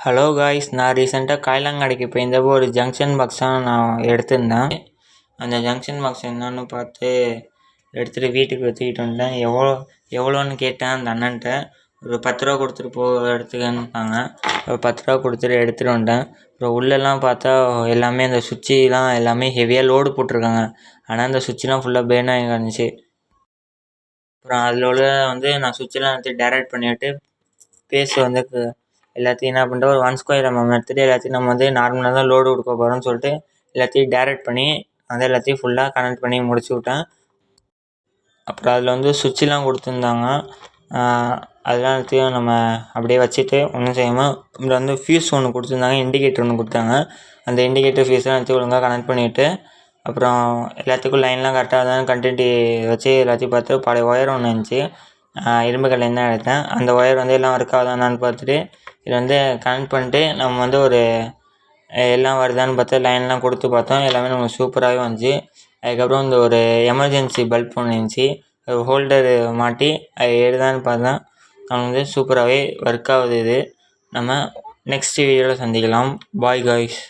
Hello guys, நான் ரீசெண்டாக காய்லாங்கடைக்கு போயிருந்தப்போ ஒரு ஜங்ஷன் பாக்ஸ் தான் நான் எடுத்திருந்தேன். அந்த ஜங்ஷன் பாக்ஸ் என்னன்னு பார்த்து எடுத்துகிட்டு வீட்டுக்கு வச்சுக்கிட்டு வந்துட்டேன். எவ்வளோன்னு கேட்டேன் அந்த அண்ணன்ட்ட. ஒரு 10 ரூபா கொடுத்துட்டு எடுத்துக்கன்னுட்டாங்க. ஒரு 10 ரூபா கொடுத்துட்டு எடுத்துகிட்டு வந்துட்டேன். அப்புறம் உள்ளெல்லாம் பார்த்தா எல்லாமே அந்த சுவிட்சுலாம் எல்லாமே ஹெவியாக லோடு போட்டிருக்காங்க. ஆனால் அந்த சுவிட்சுலாம் ஃபுல்லாக பேர்ன் ஆகி கிடந்துச்சு. அப்புறம் அதில் உள்ள நான் சுவிட்செல்லாம் எடுத்து டேரெக்ட் பண்ணிவிட்டு பேஸ் எல்லாத்தையும் என்ன பண்ணிட்டோம், ஒரு 1 ஸ்கொயர் எடுத்துகிட்டு எல்லாத்தையும் நம்ம நார்மலாக தான் லோடு கொடுக்க போகிறோம்னு சொல்லிட்டு எல்லாத்தையும் டேரெக்ட் பண்ணி எல்லாத்தையும் ஃபுல்லாக கனெக்ட் பண்ணி முடிச்சு விட்டேன். அப்புறம் அதில் சுவிட்செலாம் கொடுத்துருந்தாங்க. அதெல்லாம் எல்லாத்தையும் நம்ம அப்படியே வச்சுட்டு ஒன்றும் செய்யாமல் இதில் ஃபியூஸ் ஒன்று கொடுத்துருந்தாங்க, இண்டிகேட்டர் ஒன்று கொடுத்தாங்க. அந்த இண்டிகேட்டர் ஃபியூஸ்லாம் எடுத்து ஒழுங்காக கனெக்ட் பண்ணிவிட்டு அப்புறம் எல்லாத்துக்கும் லைன்லாம் கரெக்டாக தான் கண்டினியூட்டி வச்சு எல்லாத்தையும் பார்த்து பழைய ஒயர் ஒன்று இருந்துச்சு, இரும்பு கல்லையும் தான் எடுத்தேன். அந்த ஒயர் எல்லாம் ஒர்க் ஆகுதான்னு பார்த்துட்டு இதை கனெக்ட் பண்ணிட்டு நம்ம ஒரு எல்லாம் வருதான்னு பார்த்து லைன்லாம் கொடுத்து பார்த்தோம். எல்லாமே நமக்கு சூப்பராகவே வந்துச்சு. அதுக்கப்புறம் ஒரு எமர்ஜென்சி பல்ப் ஒன்று இருந்துச்சு, ஹோல்டரு மாட்டி அது ஏறுதான்னு பார்த்தேன். அவனுக்கு சூப்பராகவே ஒர்க் ஆகுது. இது நம்ம நெக்ஸ்ட் வீடியோவில் சந்திக்கலாம். Bye guys.